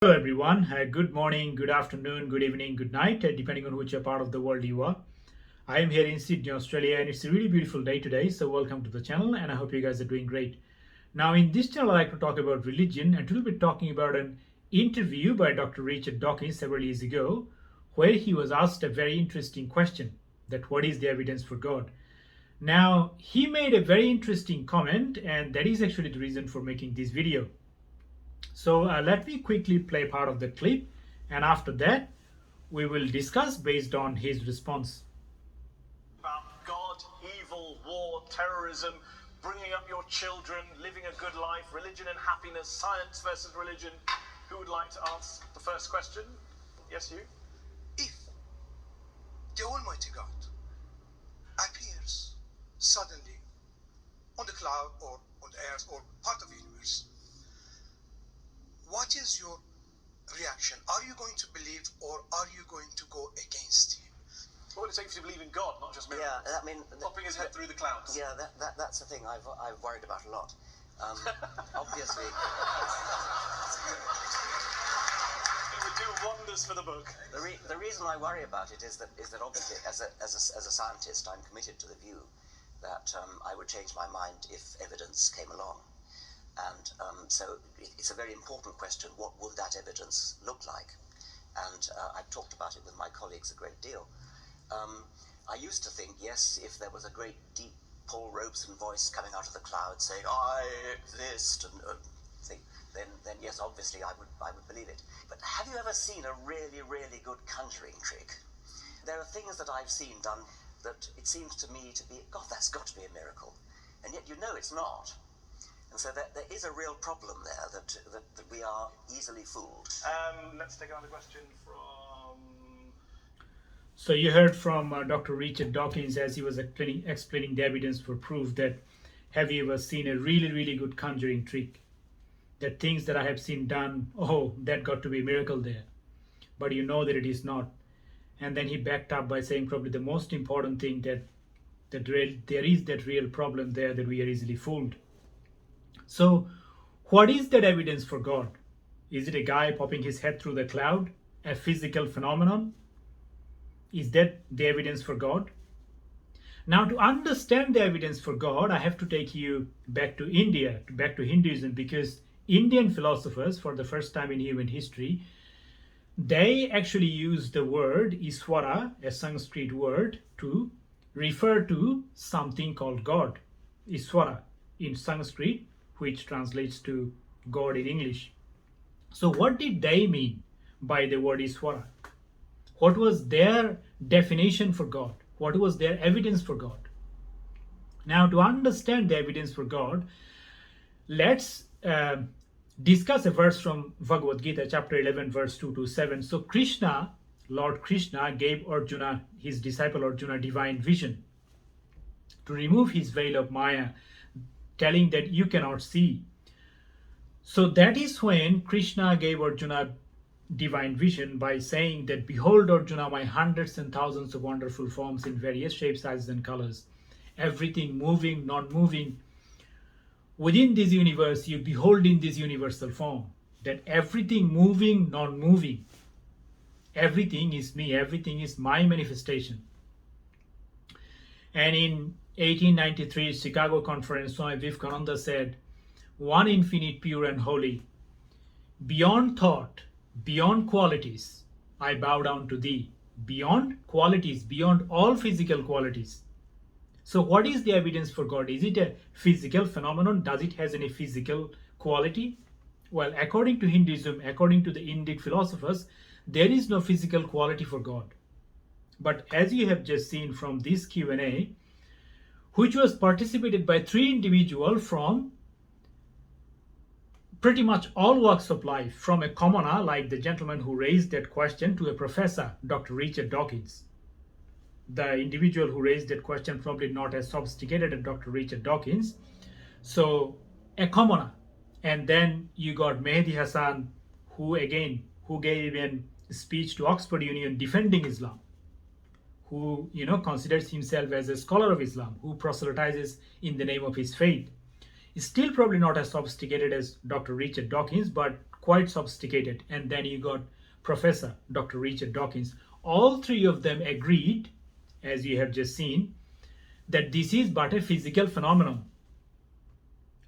Hello, everyone. Good morning, good afternoon, good evening, good night, depending on which part of the world you are. I am here in Sydney, Australia, and it's a really beautiful day today. So, welcome to the channel, and I hope you guys are doing great. Now, in this channel, I like to talk about religion, and we'll be talking about an interview by Dr. Richard Dawkins several years ago, where he was asked a very interesting question: that what is the evidence for God? Now, he made a very interesting comment, and that is actually the reason for making this video. So let me quickly play part of the clip, and after that, we will discuss based on his response. About God, evil, war, terrorism, bringing up your children, living a good life, religion and happiness, science versus religion. Who would like to answer the first question? Yes, you? If the Almighty God appears suddenly on the cloud or on the earth or part of the universe, what is your reaction? Are you going to believe or are you going to go against him? What would it take for you to believe in God, not just miracles? Yeah, I mean, popping his head through the clouds. Yeah, that's the thing I've worried about a lot. Obviously, It would do wonders for the book. the reason I worry about it is that obviously, as a scientist, I'm committed to the view that I would change my mind if evidence came along. And so it's a very important question. What would that evidence look like? And I've talked about it with my colleagues a great deal. I used to think, yes, if there was a great deep Paul Robeson voice coming out of the cloud saying, "I exist," and then yes, obviously I would believe it. But have you ever seen a really, really good conjuring trick? There are things that I've seen done that it seems to me to be, God, that's got to be a miracle. And yet you know it's not. And so there is a real problem there that we are easily fooled. Let's take another question from... So you heard from Dr. Richard Dawkins as he was explaining the evidence for proof that have you ever seen a really, really good conjuring trick? That things that I have seen done, oh, that got to be a miracle there. But you know that it is not. And then he backed up by saying probably the most important thing that there is that real problem there that we are easily fooled. So what is that evidence for God? Is it a guy popping his head through the cloud? A physical phenomenon? Is that the evidence for God? Now, to understand the evidence for God, I have to take you back to India, back to Hinduism, because Indian philosophers, for the first time in human history, they actually use the word Iswara, a Sanskrit word, to refer to something called God. Iswara in Sanskrit, which translates to God in English. So what did they mean by the word Iswara? What was their definition for God? What was their evidence for God? Now, to understand the evidence for God, let's discuss a verse from Bhagavad Gita, chapter 11, verse 2 to 7. So Krishna, Lord Krishna, gave Arjuna, his disciple Arjuna, divine vision to remove his veil of Maya, telling that you cannot see. So that is when Krishna gave Arjuna divine vision by saying that, "Behold, Arjuna, my hundreds and thousands of wonderful forms in various shapes, sizes, and colors, everything moving, non-moving. Within this universe, you behold in this universal form, that everything moving, non-moving, everything is me, everything is my manifestation." And in 1893 Chicago conference, Swami Vivekananda said, "One infinite, pure and holy, beyond thought, beyond qualities, I bow down to thee." Beyond qualities, beyond all physical qualities. So what is the evidence for God? Is it a physical phenomenon? Does it has any physical quality? Well, according to Hinduism, according to the Indic philosophers, there is no physical quality for God. But as you have just seen from this Q&A, which was participated by 3 individuals from pretty much all walks of life, from a commoner like the gentleman who raised that question to a professor, Dr. Richard Dawkins. The individual who raised that question probably not as sophisticated as Dr. Richard Dawkins. So a commoner. And then you got Mehdi Hassan, who gave a speech to Oxford Union defending Islam, who considers himself as a scholar of Islam, who proselytizes in the name of his faith. Is still probably not as sophisticated as Dr. Richard Dawkins, but quite sophisticated. And then you got Professor Dr. Richard Dawkins. All three of them agreed, as you have just seen, that this is but a physical phenomenon.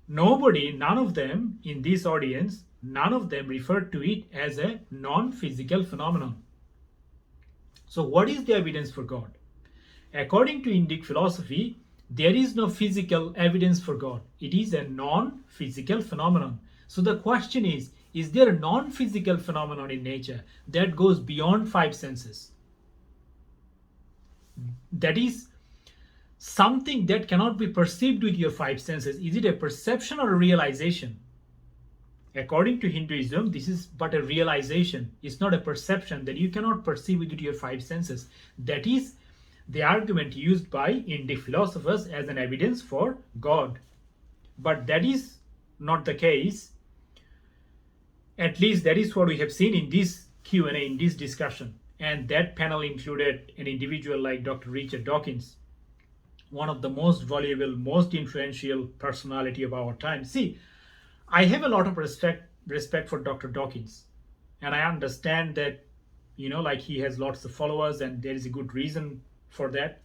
None of them in this audience, none of them referred to it as a non-physical phenomenon. So what is the evidence for God? According to Indic philosophy, there is no physical evidence for God. It is a non-physical phenomenon. So the question is there a non-physical phenomenon in nature that goes beyond five senses? That is something that cannot be perceived with your five senses. Is it a perception or a realization? According to Hinduism, this is but a realization. It's not a perception that you cannot perceive with your five senses. That is the argument used by Indic philosophers as an evidence for God. But that is not the case. At least that is what we have seen in this Q&A, in this discussion. And that panel included an individual like Dr. Richard Dawkins, one of the most valuable, most influential personality of our time. See, I have a lot of respect for Dr. Dawkins. And I understand that, like he has lots of followers and there is a good reason for that.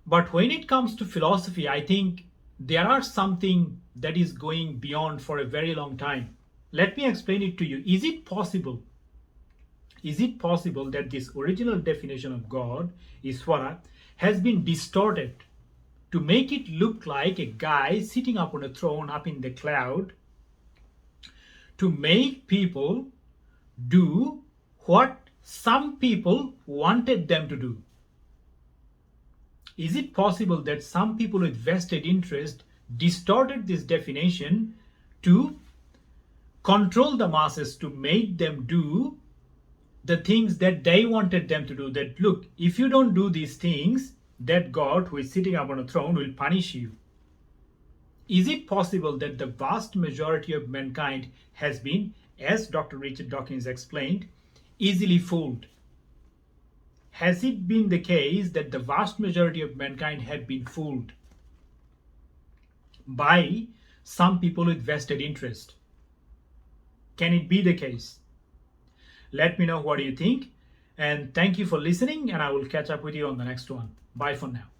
But when it comes to philosophy, I think there are something that is going beyond for a very long time. Let me explain it to you. Is it possible that this original definition of God, Iswara, has been distorted to make it look like a guy sitting up on a throne up in the cloud to make people do what some people wanted them to do? Is it possible that some people with vested interest distorted this definition to control the masses, to make them do the things that they wanted them to do? That, look, if you don't do these things, that God who is sitting up on a throne will punish you. Is it possible that the vast majority of mankind has been, as Dr. Richard Dawkins explained, easily fooled? Has it been the case that the vast majority of mankind had been fooled by some people with vested interest? Can it be the case? Let me know what you think. And thank you for listening, and I will catch up with you on the next one. Bye for now.